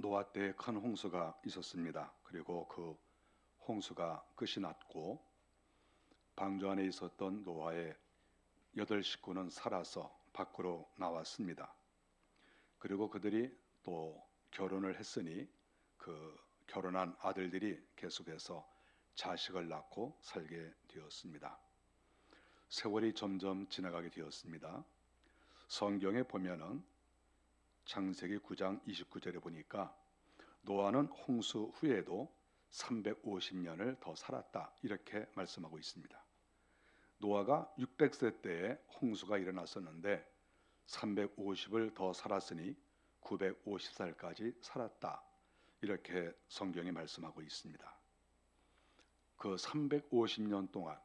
노아 때 큰 홍수가 있었습니다. 그리고 그 홍수가 끝이 났고 방주 안에 있었던 노아의 8식구는 살아서 밖으로 나왔습니다. 그리고 그들이 또 결혼을 했으니 그 결혼한 아들들이 계속해서 자식을 낳고 살게 되었습니다. 세월이 점점 지나가게 되었습니다. 성경에 보면은 창세기 9장 29절에 보니까 노아는 홍수 후에도 350년을 더 살았다 이렇게 말씀하고 있습니다. 노아가 600세 때에 홍수가 일어났었는데 350을 더 살았으니 950살까지 살았다 이렇게 성경이 말씀하고 있습니다. 그 350년 동안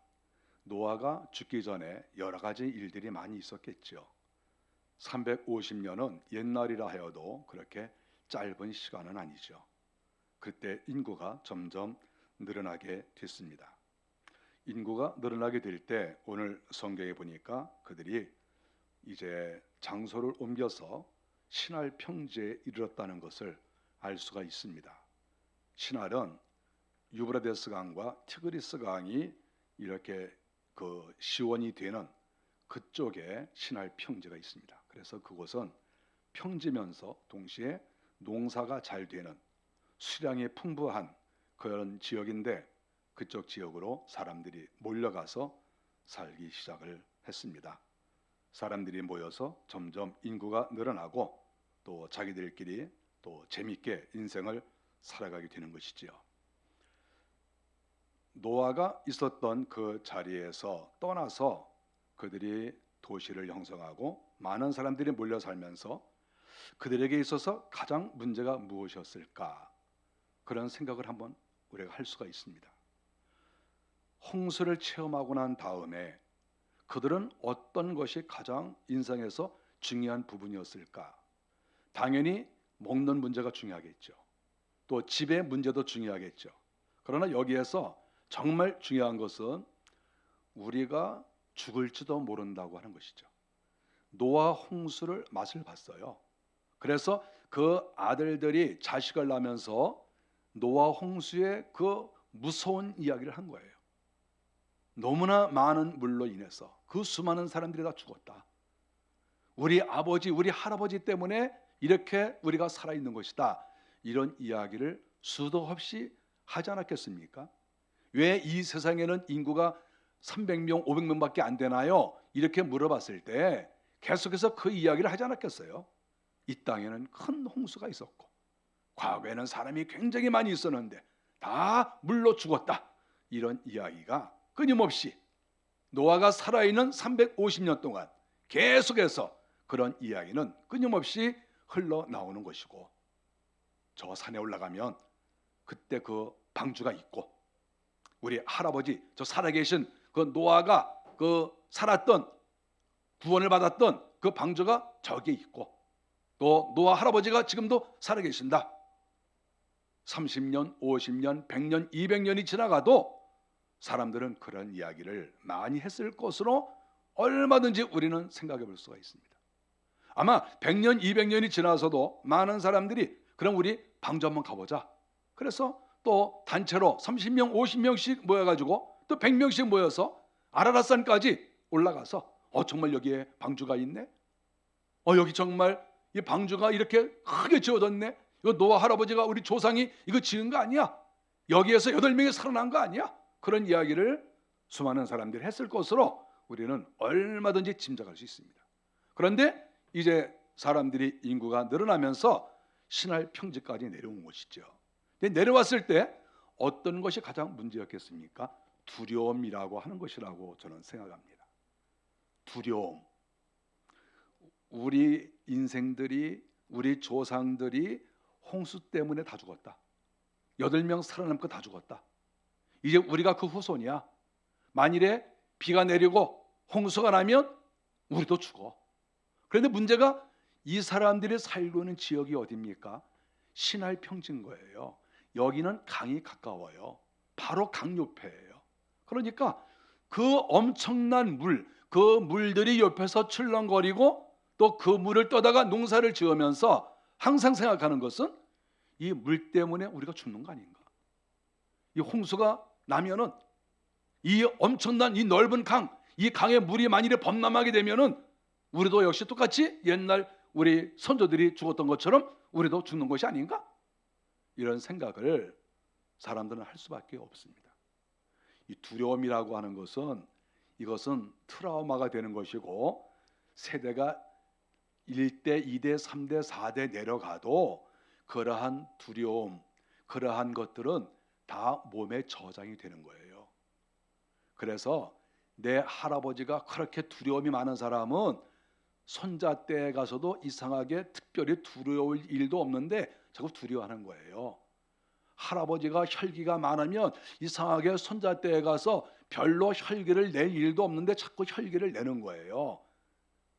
노아가 죽기 전에 여러 가지 일들이 많이 있었겠죠. 350년은 옛날이라 하여도 그렇게 짧은 시간은 아니죠. 그때 인구가 점점 늘어나게 됐습니다. 인구가 늘어나게 될 때 오늘 성경에 보니까 그들이 이제 장소를 옮겨서 신할 평지에 이르렀다는 것을 알 수가 있습니다. 신할은 유브라데스 강과 티그리스 강이 이렇게 그 시원이 되는 그쪽에 신할 평지가 있습니다. 그래서 그곳은 평지면서 동시에 농사가 잘 되는 수량이 풍부한 그런 지역인데 그쪽 지역으로 사람들이 몰려가서 살기 시작을 했습니다. 사람들이 모여서 점점 인구가 늘어나고 또 자기들끼리 또 재밌게 인생을 살아가게 되는 것이지요. 노아가 있었던 그 자리에서 떠나서 그들이 도시를 형성하고 많은 사람들이 몰려 살면서 그들에게 있어서 가장 문제가 무엇이었을까? 그런 생각을 한번 우리가 할 수가 있습니다. 홍수를 체험하고 난 다음에 그들은 어떤 것이 가장 인생에서 중요한 부분이었을까? 당연히 먹는 문제가 중요하겠죠. 또 집의 문제도 중요하겠죠. 그러나 여기에서 정말 중요한 것은 우리가 죽을지도 모른다고 하는 것이죠. 노아 홍수를 맛을 봤어요. 그래서 그 아들들이 자식을 낳으면서 노아 홍수의 그 무서운 이야기를 한 거예요. 너무나 많은 물로 인해서 그 수많은 사람들이 다 죽었다. 우리 아버지, 우리 할아버지 때문에 이렇게 우리가 살아있는 것이다. 이런 이야기를 수도 없이 하지 않았겠습니까? 왜 이 세상에는 인구가 300명, 500명밖에 안 되나요? 이렇게 물어봤을 때 계속해서 그 이야기를 하지 않았겠어요? 이 땅에는 큰 홍수가 있었고 과거에는 사람이 굉장히 많이 있었는데 다 물로 죽었다. 이런 이야기가 끊임없이 노아가 살아있는 350년 동안 계속해서 그런 이야기는 끊임없이 흘러나오는 것이고 저 산에 올라가면 그때 그 방주가 있고 우리 할아버지 저 살아계신 그 노아가 그 살았던 구원을 받았던 그 방주가 저기에 있고 또 노아 할아버지가 지금도 살아계신다. 30년, 50년, 100년, 200년이 지나가도 사람들은 그런 이야기를 많이 했을 것으로 얼마든지 우리는 생각해 볼 수가 있습니다. 아마 100년, 200년이 지나서도 많은 사람들이 그럼 우리 방주 한번 가보자. 그래서 또 단체로 30명, 50명씩 모여가지고 또 100명씩 모여서 아라랏산까지 올라가서 정말 여기에 방주가 있네. 여기 정말 이 방주가 이렇게 크게 지어졌네. 이거 노아 할아버지가 우리 조상이 이거 지은 거 아니야? 여기에서 8명이 살아난 거 아니야? 그런 이야기를 수많은 것들이 했을 것으로 우리는 얼마든지 짐작할 수 있습니다. 그런데 이제 사람들이 인구가 늘어나면서 신할 평지까지 내려온 것이죠. 근데 내려왔을 때 어떤 것이 가장 문제였겠습니까? 두려움이라고 하는 것이라고 저는 생각합니다. 두려움. 우리 인생들이 우리 조상들이 홍수 때문에 다 죽었다. 8명 살아남고 다 죽었다. 이제 우리가 그 후손이야. 만일에 비가 내리고 홍수가 나면 우리도 죽어. 그런데 문제가 이 사람들이 살고 있는 지역이 어디입니까? 신할 평지인 거예요. 여기는 강이 가까워요. 바로 강 옆에예요. 그러니까 그 엄청난 물, 그 물들이 옆에서 출렁거리고 또 그 물을 떠다가 농사를 지으면서 항상 생각하는 것은 이 물 때문에 우리가 죽는 거 아닌가? 이 홍수가 나면은 이 엄청난 이 넓은 강, 이 강에 물이 만일에 범람하게 되면은 우리도 역시 똑같이 옛날 우리 선조들이 죽었던 것처럼 우리도 죽는 것이 아닌가? 이런 생각을 사람들은 할 수밖에 없습니다. 이 두려움이라고 하는 것은 이것은 트라우마가 되는 것이고 세대가 1대, 2대, 3대, 4대 내려가도 그러한 두려움, 그러한 것들은 다 몸에 저장이 되는 거예요. 그래서 내 할아버지가 그렇게 두려움이 많은 사람은 손자 때에 가서도 이상하게 특별히 두려울 일도 없는데 자꾸 두려워하는 거예요. 할아버지가 혈기가 많으면 이상하게 손자 때에 가서 별로 혈기를 낼 일도 없는데 자꾸 혈기를 내는 거예요.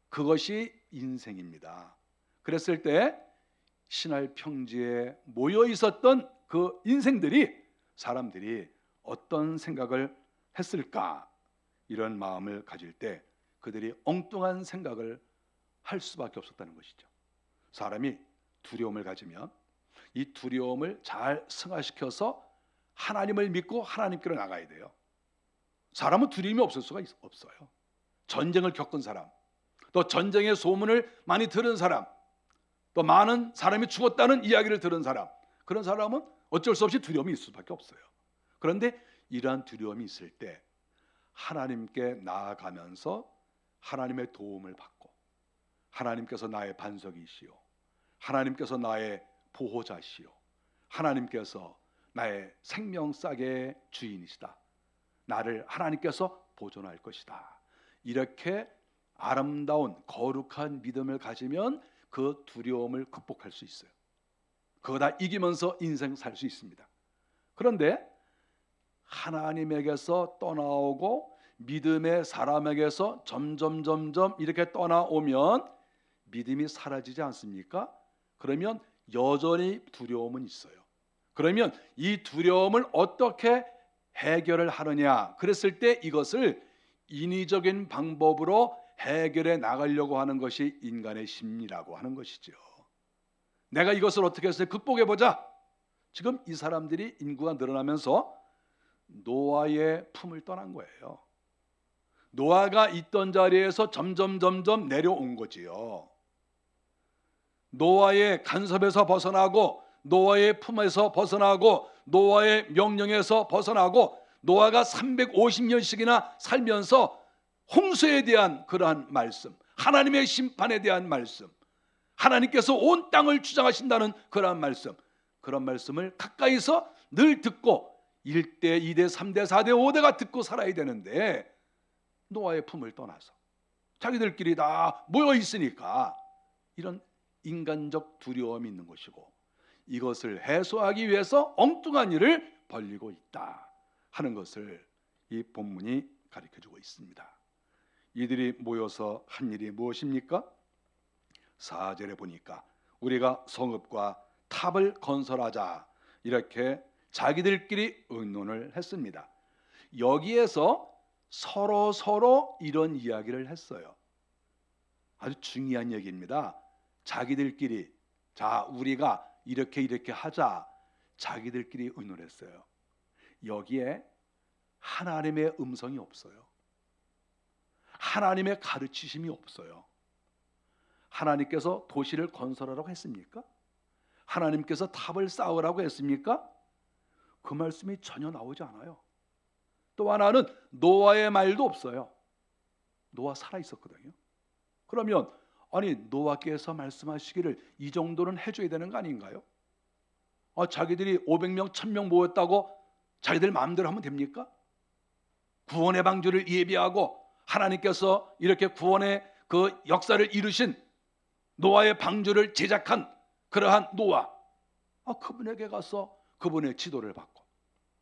그것이 인생입니다. 그랬을 때 신할 평지에 모여 있었던 그 인생들이 사람들이 어떤 생각을 했을까? 이런 마음을 가질 때 그들이 엉뚱한 생각을 할 수밖에 없었다는 것이죠. 사람이 두려움을 가지면 이 두려움을 잘 승화시켜서 하나님을 믿고 하나님께로 나가야 돼요. 사람은 두려움이 없을 수가 없어요. 전쟁을 겪은 사람, 또 전쟁의 소문을 많이 들은 사람, 또 많은 사람이 죽었다는 이야기를 들은 사람, 그런 사람은 어쩔 수 없이 두려움이 있을 수밖에 없어요. 그런데 이러한 두려움이 있을 때 하나님께 나아가면서 하나님의 도움을 받고 하나님께서 나의 반석이시오, 하나님께서 나의 보호자시오, 하나님께서 나의 생명싸개의 주인이시다, 나를 하나님께서 보존할 것이다, 이렇게 아름다운 거룩한 믿음을 가지면 그 두려움을 극복할 수 있어요. 그거 다 이기면서 인생 살 수 있습니다. 그런데 하나님에게서 떠나오고 믿음의 사람에게서 점점 이렇게 떠나오면 믿음이 사라지지 않습니까? 그러면 여전히 두려움은 있어요. 그러면 이 두려움을 어떻게 해결을 하느냐? 그랬을 때 이것을 인위적인 방법으로 해결해 나가려고 하는 것이 인간의 심리라고 하는 것이죠. 내가 이것을 어떻게 해서 극복해 보자. 지금 이 사람들이 인구가 늘어나면서 노아의 품을 떠난 거예요. 노아가 있던 자리에서 점점 내려온 거지요. 노아의 간섭에서 벗어나고 노아의 품에서 벗어나고 노아의 명령에서 벗어나고 노아가 350년씩이나 살면서 홍수에 대한 그러한 말씀, 하나님의 심판에 대한 말씀, 하나님께서 온 땅을 주장하신다는 그러한 말씀, 그런 말씀을 가까이서 늘 듣고 1대, 2대, 3대, 4대, 5대가 듣고 살아야 되는데 노아의 품을 떠나서 자기들끼리 다 모여 있으니까 이런 인간적 두려움이 있는 것이고 이것을 해소하기 위해서 엉뚱한 일을 벌이고 있다 하는 것을 이 본문이 가르쳐주고 있습니다. 이들이 모여서 한 일이 무엇입니까? 4절에 보니까 우리가 성읍과 탑을 건설하자 이렇게 자기들끼리 의논을 했습니다. 여기에서 서로 이런 이야기를 했어요. 아주 중요한 얘기입니다. 자기들끼리 자 우리가 이렇게 하자 자기들끼리 의논했어요. 여기에 하나님의 음성이 없어요. 하나님의 가르치심이 없어요. 하나님께서 도시를 건설하라고 했습니까? 하나님께서 탑을 쌓으라고 했습니까? 그 말씀이 전혀 나오지 않아요. 또 하나는 노아의 말도 없어요. 노아 살아 있었거든요. 그러면 아니 노아께서 말씀하시기를 이 정도는 해줘야 되는 거 아닌가요? 자기들이 500명 1000명 모였다고 자기들 마음대로 하면 됩니까? 구원의 방주를 예비하고 하나님께서 이렇게 구원의 그 역사를 이루신 노아의 방주를 제작한 그러한 노아, 그분에게 가서 그분의 지도를 받고,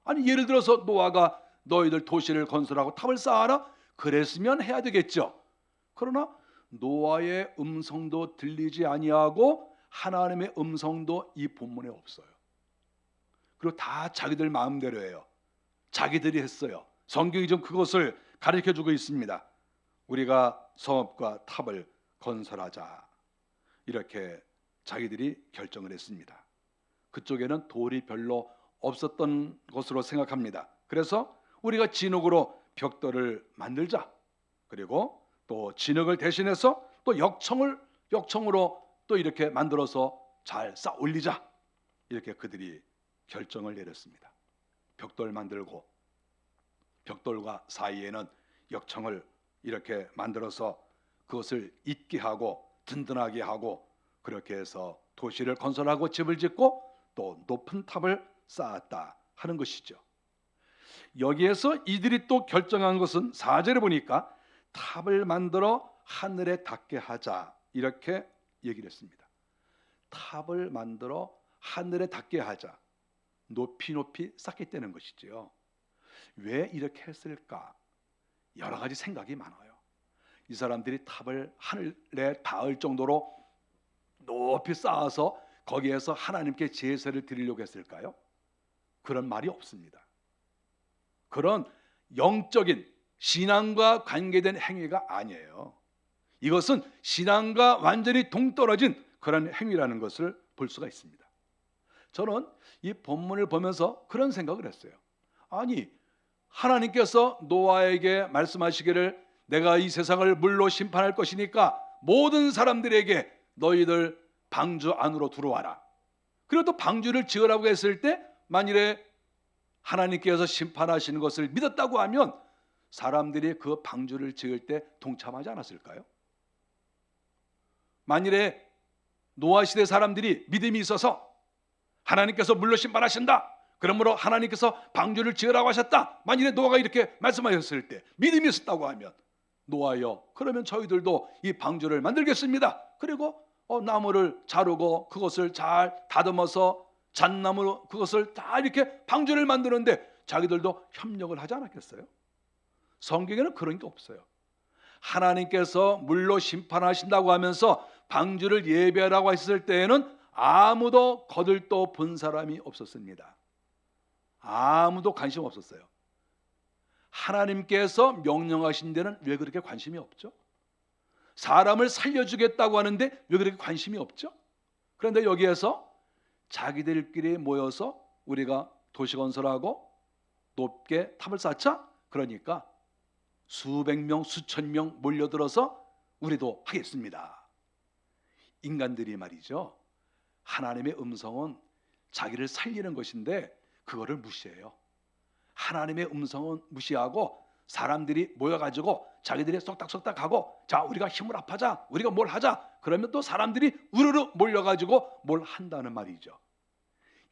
아니 예를 들어서 노아가 너희들 도시를 건설하고 탑을 쌓아라 그랬으면 해야 되겠죠. 그러나 노아의 음성도 들리지 아니하고 하나님의 음성도 이 본문에 없어요. 그리고 다 자기들 마음대로 해요. 자기들이 했어요. 성경이 좀 그것을 가르쳐주고 있습니다. 우리가 성읍과 탑을 건설하자 이렇게 자기들이 결정을 했습니다. 그쪽에는 돌이 별로 없었던 것으로 생각합니다. 그래서 우리가 진흙으로 벽돌을 만들자. 그리고 또 진흙을 대신해서 또 역청으로 또 이렇게 만들어서 잘 쌓아 올리자. 이렇게 그들이 결정을 내렸습니다. 벽돌 만들고 벽돌과 사이에는 역청을 이렇게 만들어서 그것을 있게 하고 든든하게 하고 그렇게 해서 도시를 건설하고 집을 짓고 또 높은 탑을 쌓았다 하는 것이죠. 여기에서 이들이 또 결정한 것은 4절에 보니까 탑을 만들어 하늘에 닿게 하자 이렇게 얘기를 했습니다. 탑을 만들어 하늘에 닿게 하자. 높이 쌓겠다는 것이지요. 왜 이렇게 했을까? 여러 가지 생각이 많아요. 이 사람들이 탑을 하늘에 닿을 정도로 높이 쌓아서 거기에서 하나님께 제사를 드리려고 했을까요? 그런 말이 없습니다. 그런 영적인 신앙과 관계된 행위가 아니에요. 이것은 신앙과 완전히 동떨어진 그런 행위라는 것을 볼 수가 있습니다. 저는 이 본문을 보면서 그런 생각을 했어요. 아니, 하나님께서 노아에게 말씀하시기를 내가 이 세상을 물로 심판할 것이니까 모든 사람들에게 너희들 방주 안으로 들어와라. 그리고 또 방주를 지으라고 했을 때 만일에 하나님께서 심판하시는 것을 믿었다고 하면 사람들이 그 방주를 지을 때 동참하지 않았을까요? 만일에 노아 시대 사람들이 믿음이 있어서 하나님께서 물로 심판하신다. 그러므로 하나님께서 방주를 지으라고 하셨다. 만일에 노아가 이렇게 말씀하셨을 때 믿음이 있었다고 하면 노아여, 그러면 저희들도 이 방주를 만들겠습니다. 그리고 나무를 자르고 그것을 잘 다듬어서 잣나무로 그것을 다 이렇게 방주를 만드는데 자기들도 협력을 하지 않았겠어요? 성경에는 그런 게 없어요. 하나님께서 물로 심판하신다고 하면서 방주를 예배하라고 했을 때에는 아무도 거들떠 본 사람이 없었습니다. 아무도 관심 없었어요. 하나님께서 명령하신 데는 왜 그렇게 관심이 없죠? 사람을 살려주겠다고 하는데 왜 그렇게 관심이 없죠? 그런데 여기에서 자기들끼리 모여서 우리가 도시 건설하고 높게 탑을 쌓자. 그러니까 수백 명, 수천 명 몰려들어서 우리도 하겠습니다. 인간들이 말이죠. 하나님의 음성은 자기를 살리는 것인데 그거를 무시해요. 하나님의 음성은 무시하고 사람들이 모여가지고 자기들이 쏙닥쏙닥하고 자 우리가 힘을 합하자, 우리가 뭘 하자. 그러면 또 사람들이 우르르 몰려가지고 뭘 한다는 말이죠.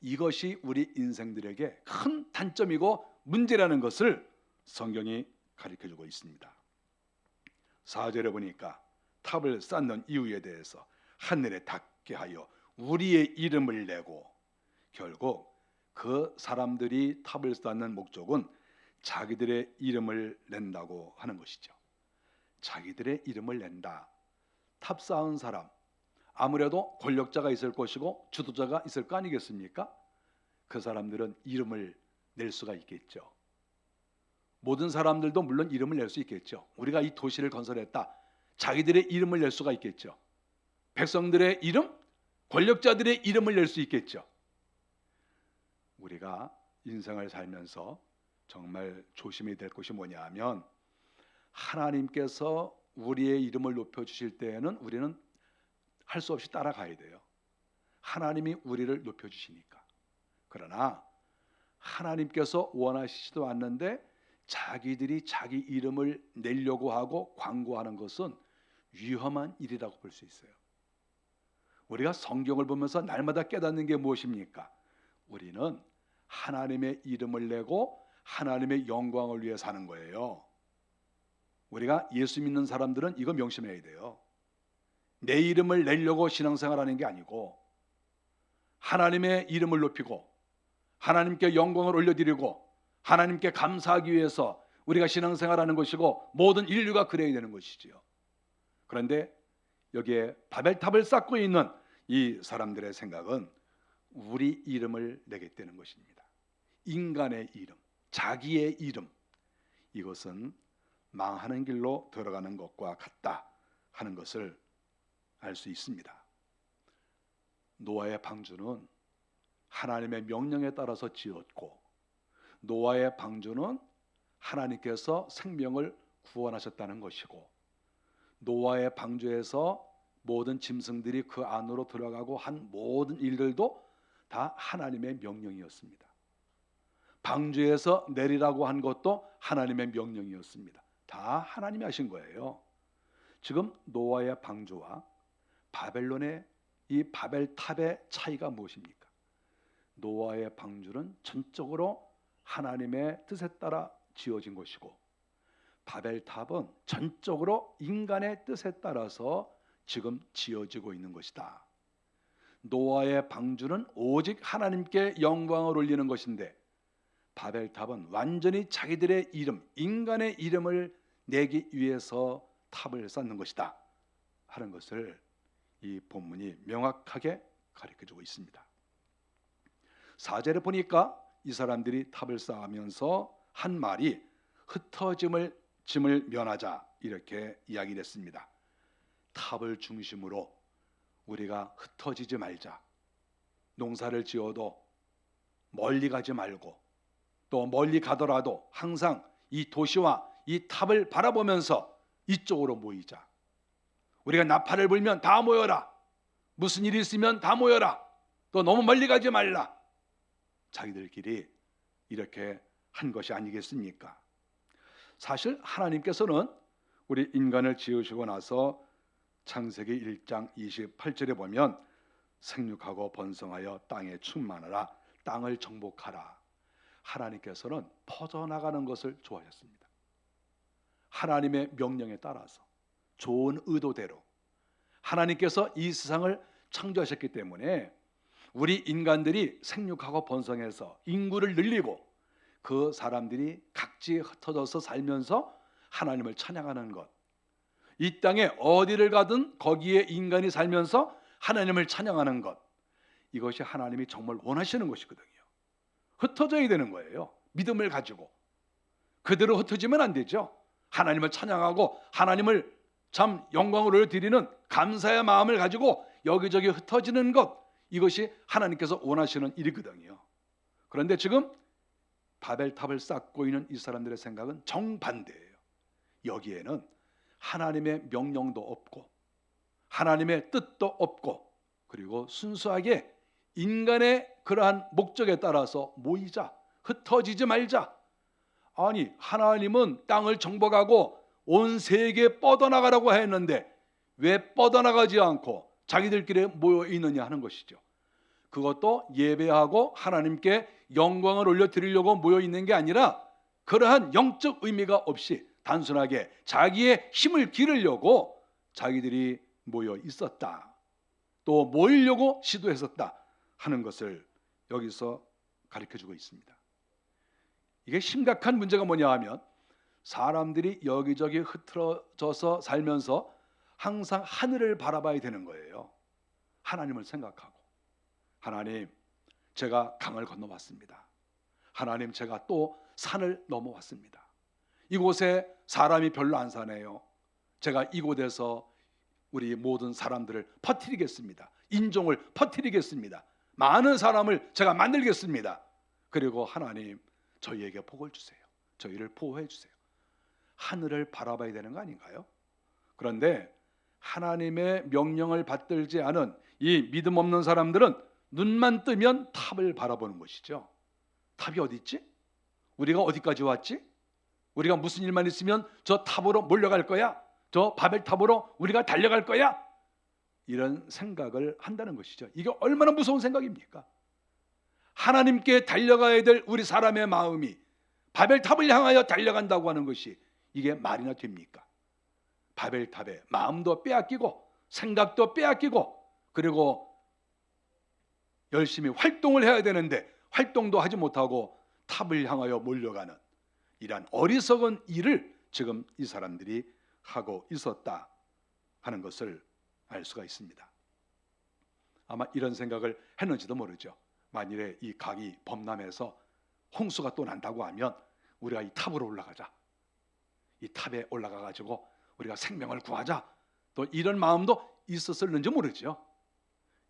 이것이 우리 인생들에게 큰 단점이고 문제라는 것을 성경이 가르쳐주고 있습니다. 4절에 보니까 탑을 쌓는 이유에 대해서 하늘에 닿게 하여 우리의 이름을 내고, 결국 그 사람들이 탑을 쌓는 목적은 자기들의 이름을 낸다고 하는 것이죠. 자기들의 이름을 낸다. 탑 쌓은 사람, 아무래도 권력자가 있을 것이고 주도자가 있을 거 아니겠습니까? 그 사람들은 이름을 낼 수가 있겠죠. 모든 사람들도 물론 이름을 낼 수 있겠죠. 우리가 이 도시를 건설했다. 자기들의 이름을 낼 수가 있겠죠. 백성들의 이름, 권력자들의 이름을 낼 수 있겠죠. 우리가 인생을 살면서 정말 조심해야 될 것이 뭐냐 하면 하나님께서 우리의 이름을 높여주실 때에는 우리는 할 수 없이 따라가야 돼요. 하나님이 우리를 높여주시니까. 그러나 하나님께서 원하시지도 않는데 자기들이 자기 이름을 내려고 하고 광고하는 것은 위험한 일이라고 볼 수 있어요. 우리가 성경을 보면서 날마다 깨닫는 게 무엇입니까? 우리는 하나님의 이름을 내고 하나님의 영광을 위해 사는 거예요. 우리가 예수 믿는 사람들은 이거 명심해야 돼요. 내 이름을 내려고 신앙생활하는 게 아니고 하나님의 이름을 높이고 하나님께 영광을 올려드리고 하나님께 감사하기 위해서 우리가 신앙생활하는 것이고 모든 인류가 그래야 되는 것이지요. 그런데 여기에 바벨탑을 쌓고 있는 이 사람들의 생각은 우리 이름을 내겠다는 것입니다. 인간의 이름, 자기의 이름, 이것은 망하는 길로 들어가는 것과 같다 하는 것을 알 수 있습니다. 노아의 방주는 하나님의 명령에 따라서 지었고, 노아의 방주는 하나님께서 생명을 구원하셨다는 것이고, 노아의 방주에서 모든 짐승들이 그 안으로 들어가고 한 모든 일들도 다 하나님의 명령이었습니다. 방주에서 내리라고 한 것도 하나님의 명령이었습니다. 다 하나님이 하신 거예요. 지금 노아의 방주와 바벨론의 이 바벨탑의 차이가 무엇입니까? 노아의 방주는 전적으로 하나님의 뜻에 따라 지어진 것이고, 바벨탑은 전적으로 인간의 뜻에 따라서 지금 지어지고 있는 것이다. 노아의 방주는 오직 하나님께 영광을 올리는 것인데, 바벨탑은 완전히 자기들의 이름, 인간의 이름을 내기 위해서 탑을 쌓는 것이다 하는 것을 이 본문이 명확하게 가르쳐주고 있습니다. 4절에 보니까 이 사람들이 탑을 쌓으면서 한 말이 흩어짐을 면하자 이렇게 이야기를 했습니다. 탑을 중심으로 우리가 흩어지지 말자. 농사를 지어도 멀리 가지 말고, 또 멀리 가더라도 항상 이 도시와 이 탑을 바라보면서 이쪽으로 모이자. 우리가 나팔을 불면 다 모여라. 무슨 일이 있으면 다 모여라. 또 너무 멀리 가지 말라. 자기들끼리 이렇게 한 것이 아니겠습니까? 사실 하나님께서는 우리 인간을 지으시고 나서 창세기 1장 28절에 보면 생육하고 번성하여 땅에 충만하라, 땅을 정복하라. 하나님께서는 퍼져나가는 것을 좋아하셨습니다. 하나님의 명령에 따라서 좋은 의도대로 하나님께서 이 세상을 창조하셨기 때문에 우리 인간들이 생육하고 번성해서 인구를 늘리고 그 사람들이 각지에 흩어져서 살면서 하나님을 찬양하는 것, 이 땅에 어디를 가든 거기에 인간이 살면서 하나님을 찬양하는 것, 이것이 하나님이 정말 원하시는 것이거든요. 흩어져야 되는 거예요. 믿음을 가지고. 그대로 흩어지면 안 되죠. 하나님을 찬양하고 하나님을 참 영광을 올려드리는 감사의 마음을 가지고 여기저기 흩어지는 것, 이것이 하나님께서 원하시는 일이거든요. 그런데 지금 바벨탑을 쌓고 있는 이 사람들의 생각은 정반대예요. 여기에는 하나님의 명령도 없고 하나님의 뜻도 없고, 그리고 순수하게 인간의 그러한 목적에 따라서 모이자, 흩어지지 말자. 아니, 하나님은 땅을 정복하고 온 세계에 뻗어나가라고 했는데 왜 뻗어나가지 않고 자기들끼리 모여 있느냐 하는 것이죠. 그것도 예배하고 하나님께 영광을 올려드리려고 모여 있는 게 아니라 그러한 영적 의미가 없이 단순하게 자기의 힘을 기르려고 자기들이 모여 있었다, 또 모이려고 시도했었다 하는 것을 여기서 가르쳐주고 있습니다. 이게 심각한 문제가 뭐냐 하면, 사람들이 여기저기 흩어져서 살면서 항상 하늘을 바라봐야 되는 거예요. 하나님을 생각하고, 하나님, 제가 강을 건너왔습니다. 하나님, 제가 또 산을 넘어왔습니다. 이곳에 사람이 별로 안 사네요. 제가 이곳에서 우리 모든 사람들을 퍼뜨리겠습니다. 인종을 퍼뜨리겠습니다. 많은 사람을 제가 만들겠습니다. 그리고 하나님, 저희에게 복을 주세요. 저희를 보호해 주세요. 하늘을 바라봐야 되는 거 아닌가요? 그런데 하나님의 명령을 받들지 않은 이 믿음 없는 사람들은 눈만 뜨면 탑을 바라보는 것이죠. 탑이 어디 있지? 우리가 어디까지 왔지? 우리가 무슨 일만 있으면 저 탑으로 몰려갈 거야? 저 바벨탑으로 우리가 달려갈 거야? 이런 생각을 한다는 것이죠. 이게 얼마나 무서운 생각입니까? 하나님께 달려가야 될 우리 사람의 마음이 바벨탑을 향하여 달려간다고 하는 것이 이게 말이나 됩니까? 바벨탑에 마음도 빼앗기고 생각도 빼앗기고, 그리고 열심히 활동을 해야 되는데 활동도 하지 못하고 탑을 향하여 몰려가는 이러한 어리석은 일을 지금 이 사람들이 하고 있었다 하는 것을 알 수가 있습니다. 아마 이런 생각을 했는지도 모르죠. 만일에 이 각이 범람해서 홍수가 또 난다고 하면 우리가 이 탑으로 올라가자, 이 탑에 올라가 가지고 우리가 생명을 구하자, 또 이런 마음도 있었을는지 모르죠.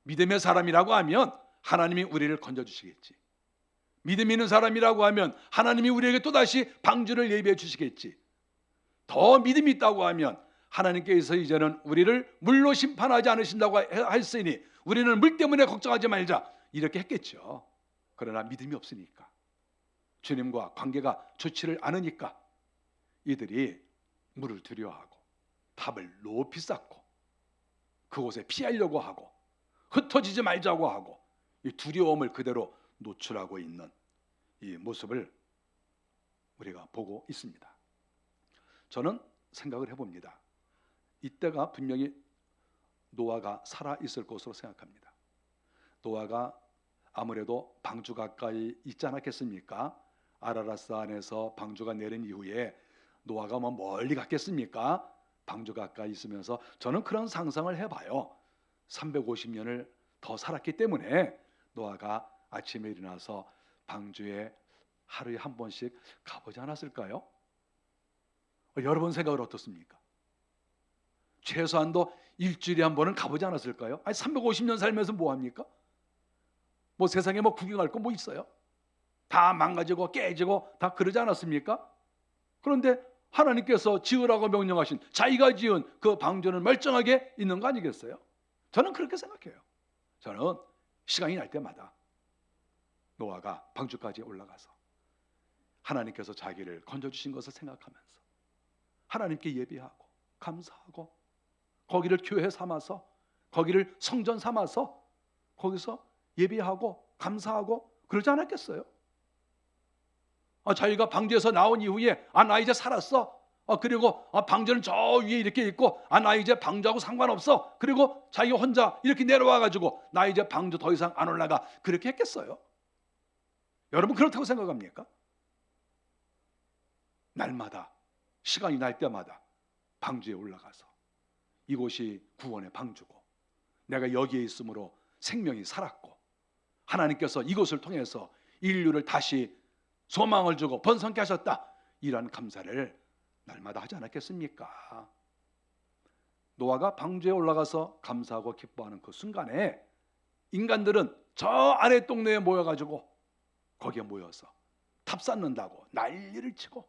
믿음의 사람이라고 하면 하나님이 우리를 건져주시겠지. 믿음 있는 사람이라고 하면 하나님이 우리에게 또다시 방주를 예비해 주시겠지. 더 믿음이 있다고 하면 하나님께서 이제는 우리를 물로 심판하지 않으신다고 했으니 우리는 물 때문에 걱정하지 말자, 이렇게 했겠죠. 그러나 믿음이 없으니까, 주님과 관계가 좋지를 않으니까 이들이 물을 두려워하고 탑을 높이 쌓고 그곳에 피하려고 하고 흩어지지 말자고 하고 이 두려움을 그대로 노출하고 있는 이 모습을 우리가 보고 있습니다. 저는 생각을 해봅니다. 이때가 분명히 노아가 살아 있을 것으로 생각합니다. 노아가 아무래도 방주 가까이 있지 않았겠습니까? 아라랏산에서 방주가 내린 이후에 노아가 뭐 멀리 갔겠습니까? 방주 가까이 있으면서 저는 그런 상상을 해봐요. 350년을 더 살았기 때문에 노아가 아침에 일어나서 방주에 하루에 한 번씩 가보지 않았을까요? 여러분 생각은 어떻습니까? 최소한도 일주일에 한 번은 가보지 않았을까요? 아니 350년 살면서 뭐 합니까? 뭐 세상에 뭐 구경할 거 뭐 있어요? 다 망가지고 깨지고 다 그러지 않았습니까? 그런데 하나님께서 지으라고 명령하신 자기가 지은 그 방주는 멀쩡하게 있는 거 아니겠어요? 저는 그렇게 생각해요. 저는 시간이 날 때마다 노아가 방주까지 올라가서 하나님께서 자기를 건져주신 것을 생각하면서 하나님께 예배하고 감사하고 거기를 교회 삼아서 거기를 성전 삼아서 거기서 예배하고 감사하고 그러지 않았겠어요? 자기가 방주에서 나온 이후에 나 이제 살았어. 그리고 방주는 저 위에 이렇게 있고 나 이제 방주하고 상관없어. 그리고 자기가 혼자 이렇게 내려와가지고 나 이제 방주 더 이상 안 올라가. 그렇게 했겠어요? 여러분 그렇다고 생각합니까? 날마다 시간이 날 때마다 방주에 올라가서 이곳이 구원의 방주고 내가 여기에 있으므로 생명이 살았고 하나님께서 이곳을 통해서 인류를 다시 소망을 주고 번성케 하셨다, 이런 감사를 날마다 하지 않았겠습니까? 노아가 방주에 올라가서 감사하고 기뻐하는 그 순간에 인간들은 저 아래 동네에 모여가지고 거기에 모여서 탑 쌓는다고 난리를 치고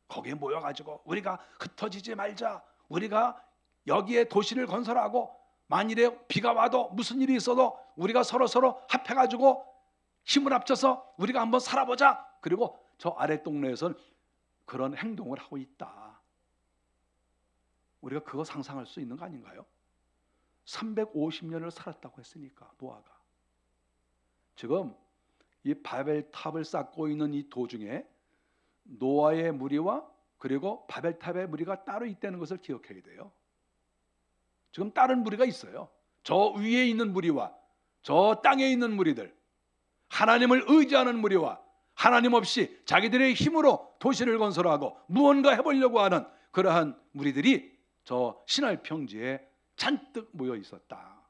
거기에 모여가지고 우리가 흩어지지 말자, 우리가 여기에 도시를 건설하고 만일에 비가 와도 무슨 일이 있어도 우리가 서로 합해가지고 힘을 합쳐서 우리가 한번 살아보자. 그리고 저 아래 동네에서는 그런 행동을 하고 있다. 우리가 그거 상상할 수 있는 거 아닌가요? 350년을 살았다고 했으니까 노아가 지금 이 바벨탑을 쌓고 있는 이 도중에 노아의 무리와 그리고 바벨탑의 무리가 따로 있다는 것을 기억해야 돼요. 지금 다른 무리가 있어요. 저 위에 있는 무리와 저 땅에 있는 무리들, 하나님을 의지하는 무리와 하나님 없이 자기들의 힘으로 도시를 건설하고 무언가 해보려고 하는 그러한 무리들이 저 시날 평지에 잔뜩 모여 있었다.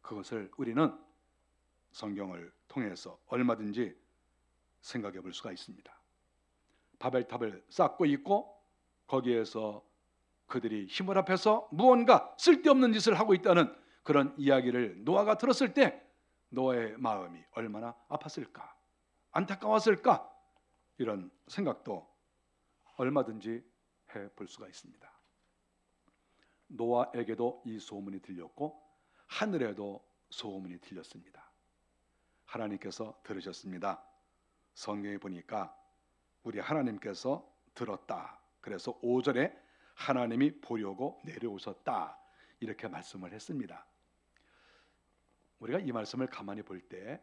그것을 우리는 성경을 통해서 얼마든지 생각해 볼 수가 있습니다. 바벨탑을 쌓고 있고 거기에서 그들이 힘을 합해서 무언가 쓸데없는 짓을 하고 있다는 그런 이야기를 노아가 들었을 때 노아의 마음이 얼마나 아팠을까, 안타까웠을까, 이런 생각도 얼마든지 해볼 수가 있습니다. 노아에게도 이 소문이 들렸고 하늘에도 소문이 들렸습니다. 하나님께서 들으셨습니다. 성경에 보니까 우리 하나님께서 들었다. 그래서 5절에 하나님이 보려고 내려오셨다, 이렇게 말씀을 했습니다. 우리가 이 말씀을 가만히 볼 때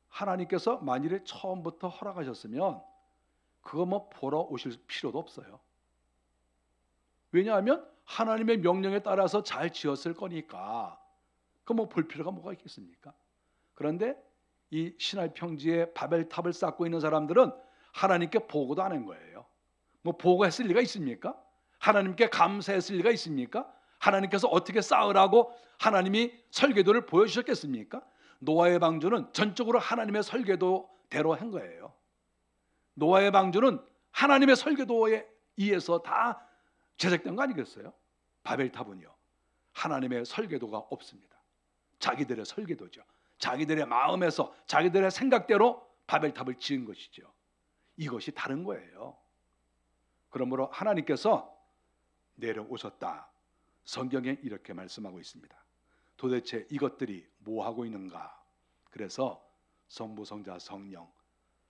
하나님께서 만일에 처음부터 허락하셨으면 그거 뭐 보러 오실 필요도 없어요. 왜냐하면 하나님의 명령에 따라서 잘 지었을 거니까 그 뭐 볼 필요가 뭐가 있겠습니까? 그런데 이 시날 평지에 바벨탑을 쌓고 있는 사람들은 하나님께 보고도 안 한 거예요. 뭐 보고했을 리가 있습니까? 하나님께 감사했을 리가 있습니까? 하나님께서 어떻게 쌓으라고 하나님이 설계도를 보여주셨겠습니까? 노아의 방주는 전적으로 하나님의 설계도대로 한 거예요. 노아의 방주는 하나님의 설계도에 의해서 다 제작된 거 아니겠어요? 바벨탑은요, 하나님의 설계도가 없습니다. 자기들의 설계도죠. 자기들의 마음에서 자기들의 생각대로 바벨탑을 지은 것이죠. 이것이 다른 거예요. 그러므로 하나님께서 내려오셨다. 성경에 이렇게 말씀하고 있습니다. 도대체 이것들이 뭐 하고 있는가? 그래서 성부, 성자, 성령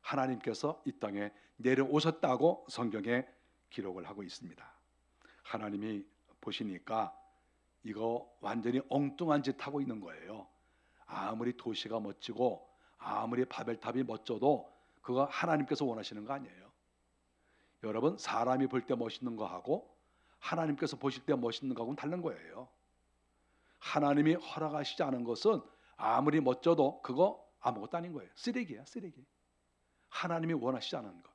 하나님께서 이 땅에 내려오셨다고 성경에 기록을 하고 있습니다. 하나님이 보시니까 이거 완전히 엉뚱한 짓 하고 있는 거예요. 아무리 도시가 멋지고 아무리 바벨탑이 멋져도 그거 하나님께서 원하시는 거 아니에요. 여러분, 사람이 볼 때 멋있는 거하고 하나님께서 보실 때 멋있는 거하고는 다른 거예요. 하나님이 허락하시지 않은 것은 아무리 멋져도 그거 아무것도 아닌 거예요. 쓰레기야, 쓰레기. 하나님이 원하시지 않은 것.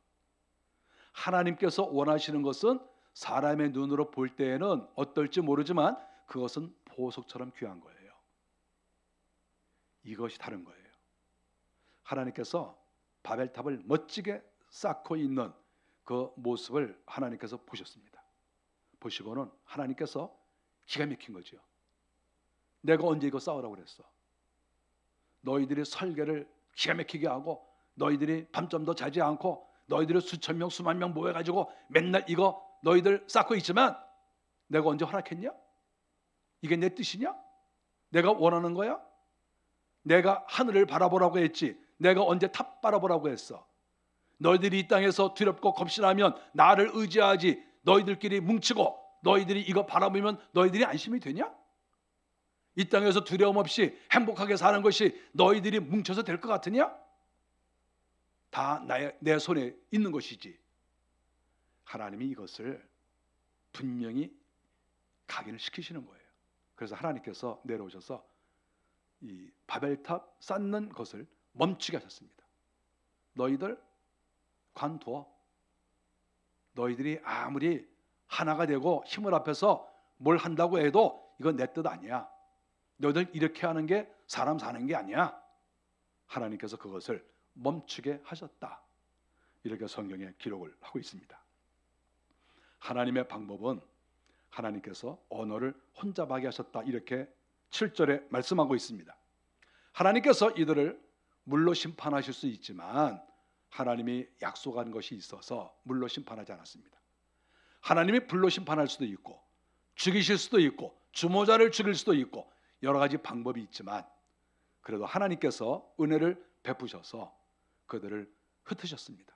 하나님께서 원하시는 것은 사람의 눈으로 볼 때에는 어떨지 모르지만 그것은 보석처럼 귀한 거예요. 이것이 다른 거예요. 하나님께서 바벨탑을 멋지게 쌓고 있는 그 모습을 하나님께서 보셨습니다. 보시고는 하나님께서 기가 막힌 거죠. 내가 언제 이거 쌓으라고 그랬어? 너희들이 설계를 기가 막히게 하고 너희들이 밤잠도 자지 않고 너희들이 수천 명 수만 명 모여가지고 맨날 이거 너희들 쌓고 있지만 내가 언제 허락했냐? 이게 내 뜻이냐? 내가 원하는 거야? 내가 하늘을 바라보라고 했지 내가 언제 탑 바라보라고 했어? 너희들이 이 땅에서 두렵고 겁신하면 나를 의지하지 너희들끼리 뭉치고 너희들이 이거 바라보면 너희들이 안심이 되냐? 이 땅에서 두려움 없이 행복하게 사는 것이 너희들이 뭉쳐서 될 것 같으냐? 다 내 손에 있는 것이지. 하나님이 이것을 분명히 각인을 시키시는 거예요. 그래서 하나님께서 내려오셔서 이 바벨탑 쌓는 것을 멈추게 하셨습니다. 너희들 관두어. 너희들이 아무리 하나가 되고 힘을 합해서 뭘 한다고 해도 이건 내 뜻 아니야. 너희들 이렇게 하는 게 사람 사는 게 아니야. 하나님께서 그것을 멈추게 하셨다. 이렇게 성경에 기록을 하고 있습니다. 하나님의 방법은 하나님께서 언어를 혼잡하게 하셨다. 이렇게 7절에 말씀하고 있습니다. 하나님께서 이들을 물로 심판하실 수 있지만 하나님이 약속한 것이 있어서 물로 심판하지 않았습니다. 하나님이 불로 심판할 수도 있고 죽이실 수도 있고 주모자를 죽일 수도 있고 여러 가지 방법이 있지만 그래도 하나님께서 은혜를 베푸셔서 그들을 흩으셨습니다.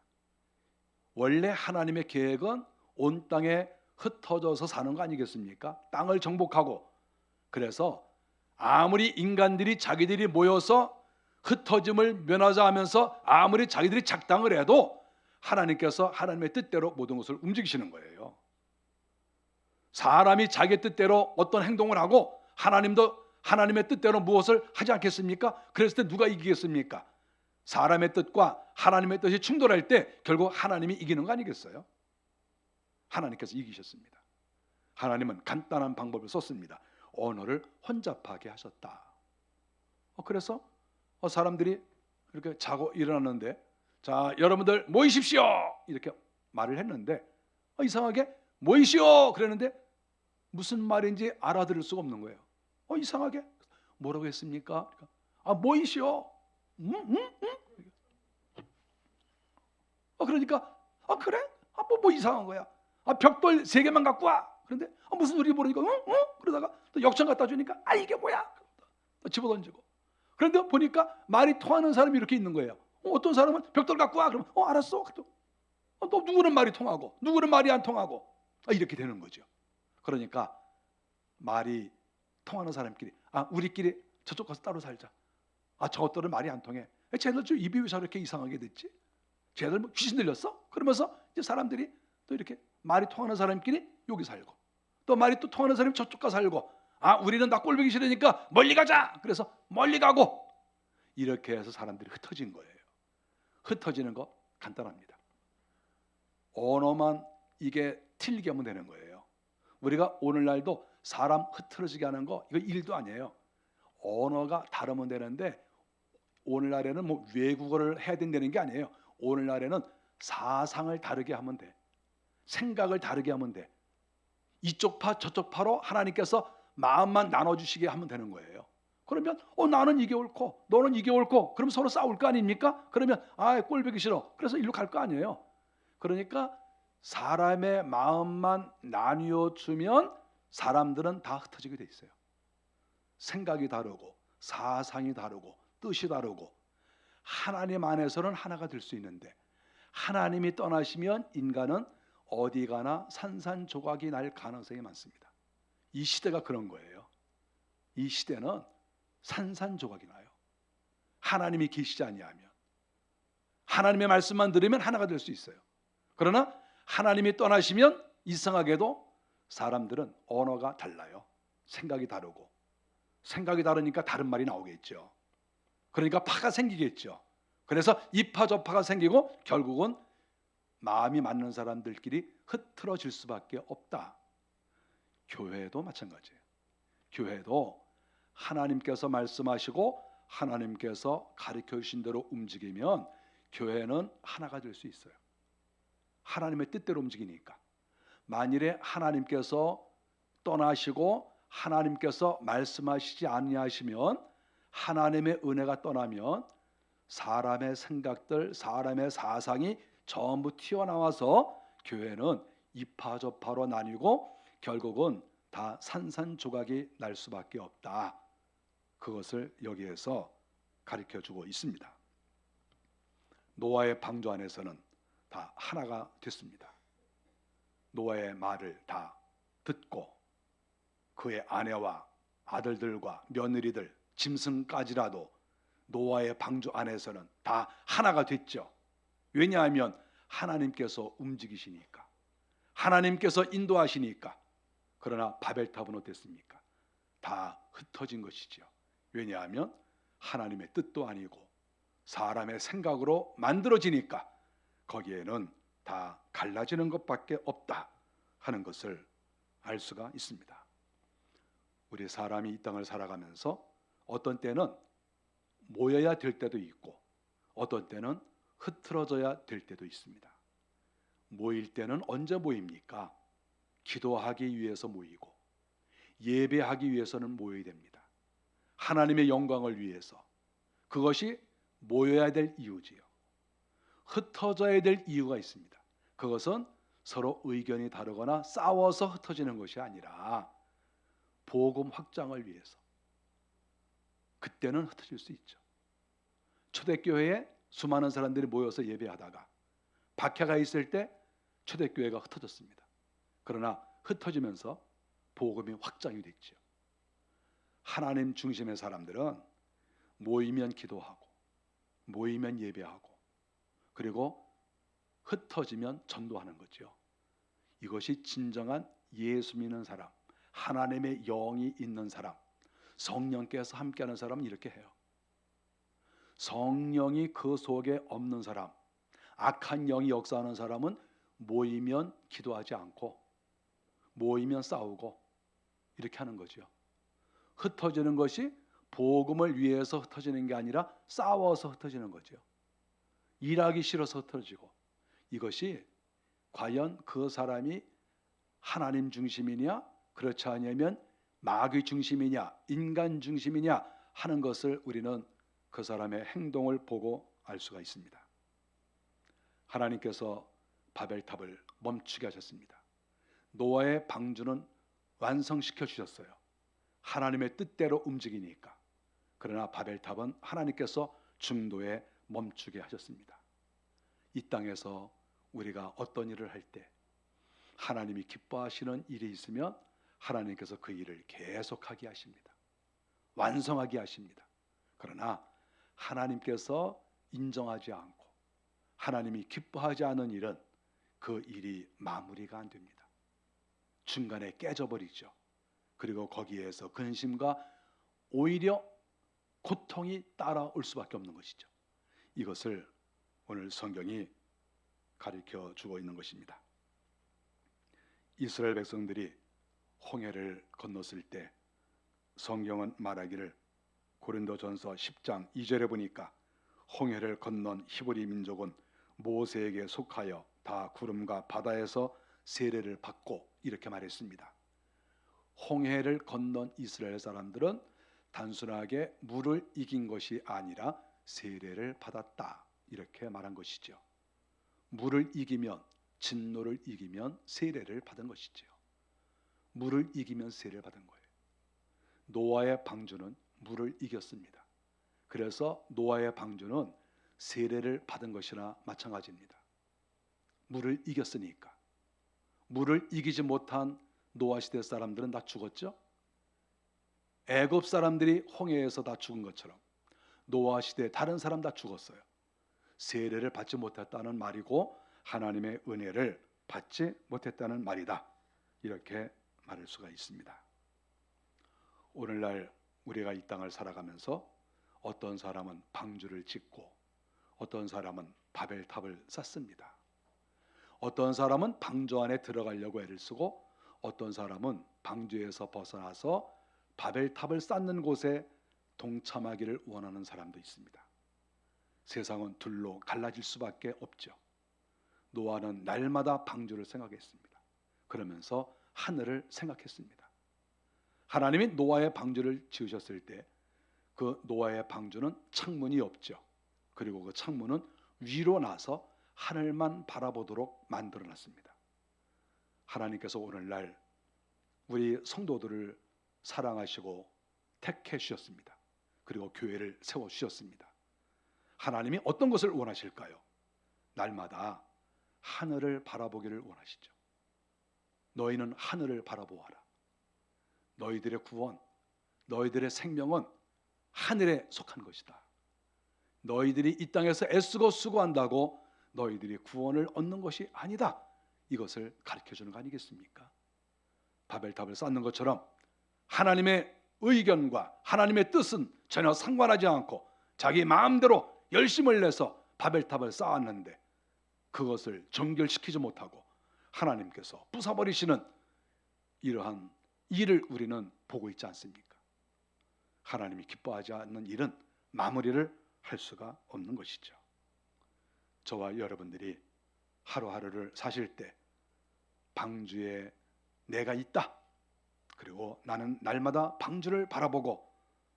원래 하나님의 계획은 온 땅에 흩어져서 사는 거 아니겠습니까? 땅을 정복하고. 그래서 아무리 인간들이 자기들이 모여서 흩어짐을 면하자 하면서 아무리 자기들이 작당을 해도 하나님께서 하나님의 뜻대로 모든 것을 움직이시는 거예요. 사람이 자기 뜻대로 어떤 행동을 하고 하나님도 하나님의 뜻대로 무엇을 하지 않겠습니까? 그랬을 때 누가 이기겠습니까? 사람의 뜻과 하나님의 뜻이 충돌할 때 결국 하나님이 이기는 거 아니겠어요? 하나님께서 이기셨습니다. 하나님은 간단한 방법을 썼습니다. 언어를 혼잡하게 하셨다. 그래서 사람들이 이렇게 자고 일어났는데 자 여러분들 모이십시오 이렇게 말을 했는데 이상하게 모이시오 그랬는데 무슨 말인지 알아들을 수가 없는 거예요. 이상하게 뭐라고 했습니까? 모이시오. 그러니까 그래? 뭐 이상한 거야. 벽돌 3개만 갖고 와. 그런데 무슨 소리 모르니까 그러다가 또 역청 갖다 주니까 이게 뭐야? 또 집어던지고. 그런데 보니까 말이 통하는 사람이 이렇게 있는 거예요. 어떤 사람은 벽돌 갖고 와. 그러면 알았어. 또 누구는 말이 통하고 누구는 말이 안 통하고 이렇게 되는 거죠. 그러니까 말이 통하는 사람끼리 우리끼리 저쪽 가서 따로 살자. 저것들은 말이 안 통해. 쟤들 좀 입이 왜 저렇게 이상하게 됐지? 쟤들 뭐 귀신 들렸어? 그러면서 이제 사람들이 또 이렇게 말이 통하는 사람끼리 여기 살고 또 말이 또 통하는 사람이 저쪽 가서 살고 우리는 나 꼴보기 싫으니까 멀리 가자. 그래서 멀리 가고 이렇게 해서 사람들이 흩어진 거예요. 흩어지는 거 간단합니다. 언어만 이게 틀리게 하면 되는 거예요. 우리가 오늘날도 사람 흐트러지게 하는 거 이거 일도 아니에요. 언어가 다르면 되는데 오늘날에는 뭐 외국어를 해야 된다는 게 아니에요. 오늘날에는 사상을 다르게 하면 돼. 생각을 다르게 하면 돼. 이쪽 파 저쪽 파로 하나님께서 마음만 나눠주시게 하면 되는 거예요. 그러면 나는 이게 옳고 너는 이게 옳고 그럼 서로 싸울 거 아닙니까? 그러면 꼴보기 싫어. 그래서 일로 갈 거 아니에요. 그러니까 사람의 마음만 나뉘어 주면 사람들은 다 흩어지게 돼 있어요. 생각이 다르고 사상이 다르고 뜻이 다르고 하나님 안에서는 하나가 될 수 있는데 하나님이 떠나시면 인간은 어디 가나 산산조각이 날 가능성이 많습니다. 이 시대가 그런 거예요. 이 시대는 산산조각이 나요. 하나님이 계시지 아니하면 하나님의 말씀만 들으면 하나가 될 수 있어요. 그러나 하나님이 떠나시면 이상하게도 사람들은 언어가 달라요. 생각이 다르고 생각이 다르니까 다른 말이 나오겠죠. 그러니까 파가 생기겠죠. 그래서 이파 저파가 생기고 결국은 마음이 맞는 사람들끼리 흐트러질 수밖에 없다. 교회도 마찬가지예요. 교회도 하나님께서 말씀하시고 하나님께서 가르쳐 주신 대로 움직이면 교회는 하나가 될 수 있어요. 하나님의 뜻대로 움직이니까. 만일에 하나님께서 떠나시고 하나님께서 말씀하시지 아니하시면 하나님의 은혜가 떠나면 사람의 생각들, 사람의 사상이 전부 튀어나와서 교회는 이파저파로 나뉘고 결국은 다 산산조각이 날 수밖에 없다. 그것을 여기에서 가르쳐주고 있습니다. 노아의 방주 안에서는 다 하나가 됐습니다. 노아의 말을 다 듣고 그의 아내와 아들들과 며느리들, 짐승까지라도 노아의 방주 안에서는 다 하나가 됐죠. 왜냐하면 하나님께서 움직이시니까, 하나님께서 인도하시니까. 그러나 바벨탑은 어땠습니까? 다 흩어진 것이죠. 왜냐하면 하나님의 뜻도 아니고 사람의 생각으로 만들어지니까 거기에는 다 갈라지는 것밖에 없다 하는 것을 알 수가 있습니다. 우리 사람이 이 땅을 살아가면서 어떤 때는 모여야 될 때도 있고 어떤 때는 흐트러져야 될 때도 있습니다. 모일 때는 언제 모입니까? 기도하기 위해서 모이고 예배하기 위해서는 모여야 됩니다. 하나님의 영광을 위해서. 그것이 모여야 될 이유지요. 흩어져야 될 이유가 있습니다. 그것은 서로 의견이 다르거나 싸워서 흩어지는 것이 아니라 복음 확장을 위해서. 그때는 흩어질 수 있죠. 초대교회에 수많은 사람들이 모여서 예배하다가 박해가 있을 때 초대교회가 흩어졌습니다. 그러나 흩어지면서 복음이 확장이 됐죠. 하나님 중심의 사람들은 모이면 기도하고 모이면 예배하고 그리고 흩어지면 전도하는 거죠. 이것이 진정한 예수 믿는 사람, 하나님의 영이 있는 사람, 성령께서 함께하는 사람은 이렇게 해요. 성령이 그 속에 없는 사람, 악한 영이 역사하는 사람은 모이면 기도하지 않고 모이면 싸우고 이렇게 하는 거죠. 흩어지는 것이 복음을 위해서 흩어지는 게 아니라 싸워서 흩어지는 거죠. 일하기 싫어서 흩어지고. 이것이 과연 그 사람이 하나님 중심이냐 그렇지 않으면 마귀 중심이냐 인간 중심이냐 하는 것을 우리는 그 사람의 행동을 보고 알 수가 있습니다. 하나님께서 바벨탑을 멈추게 하셨습니다. 노아의 방주는 완성시켜 주셨어요. 하나님의 뜻대로 움직이니까. 그러나 바벨탑은 하나님께서 중도에 멈추게 하셨습니다. 이 땅에서 우리가 어떤 일을 할 때 하나님이 기뻐하시는 일이 있으면 하나님께서 그 일을 계속하게 하십니다. 완성하게 하십니다. 그러나 하나님께서 인정하지 않고 하나님이 기뻐하지 않은 일은 그 일이 마무리가 안 됩니다. 중간에 깨져버리죠. 그리고 거기에서 근심과 오히려 고통이 따라올 수밖에 없는 것이죠. 이것을 오늘 성경이 가르쳐 주고 있는 것입니다. 이스라엘 백성들이 홍해를 건넜을 때 성경은 말하기를 고린도전서 10장 2절에 보니까 홍해를 건넌 히브리 민족은 모세에게 속하여 다 구름과 바다에서 세례를 받고 이렇게 말했습니다. 홍해를 건넌 이스라엘 사람들은 단순하게 물을 이긴 것이 아니라 세례를 받았다, 이렇게 말한 것이죠. 물을 이기면, 진노를 이기면 세례를 받은 것이죠. 물을 이기면 세례를 받은 거예요. 노아의 방주는 물을 이겼습니다. 그래서 노아의 방주는 세례를 받은 것이나 마찬가지입니다. 물을 이겼으니까. 물을 이기지 못한 노아 시대 사람들은 다 죽었죠. 애굽 사람들이 홍해에서 다 죽은 것처럼 노아 시대 다른 사람 다 죽었어요. 세례를 받지 못했다는 말이고 하나님의 은혜를 받지 못했다는 말이다, 이렇게 말할 수가 있습니다. 오늘날 우리가 이 땅을 살아가면서 어떤 사람은 방주를 짓고 어떤 사람은 바벨탑을 쌓습니다. 어떤 사람은 방주 안에 들어가려고 애를 쓰고 어떤 사람은 방주에서 벗어나서 바벨탑을 쌓는 곳에 동참하기를 원하는 사람도 있습니다. 세상은 둘로 갈라질 수밖에 없죠. 노아는 날마다 방주를 생각했습니다. 그러면서 하늘을 생각했습니다. 하나님이 노아의 방주를 지으셨을 때 그 노아의 방주는 창문이 없죠. 그리고 그 창문은 위로 나서 하늘만 바라보도록 만들어놨습니다. 하나님께서 오늘날 우리 성도들을 사랑하시고 택해 주셨습니다. 그리고 교회를 세워 주셨습니다. 하나님이 어떤 것을 원하실까요? 날마다 하늘을 바라보기를 원하시죠. 너희는 하늘을 바라보아라. 너희들의 구원, 너희들의 생명은 하늘에 속한 것이다. 너희들이 이 땅에서 애쓰고 수고한다고 너희들이 구원을 얻는 것이 아니다. 이것을 가르쳐주는 거 아니겠습니까? 바벨탑을 쌓는 것처럼 하나님의 의견과 하나님의 뜻은 전혀 상관하지 않고 자기 마음대로 열심을 내서 바벨탑을 쌓았는데 그것을 정결시키지 못하고 하나님께서 부숴버리시는 이러한 일을 우리는 보고 있지 않습니까? 하나님이 기뻐하지 않는 일은 마무리를 할 수가 없는 것이죠. 저와 여러분들이 하루하루를 사실 때 방주에 내가 있다, 그리고 나는 날마다 방주를 바라보고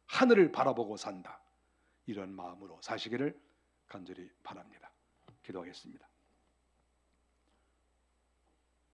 하늘을 바라보고 산다, 이런 마음으로 사시기를 간절히 바랍니다. 기도하겠습니다.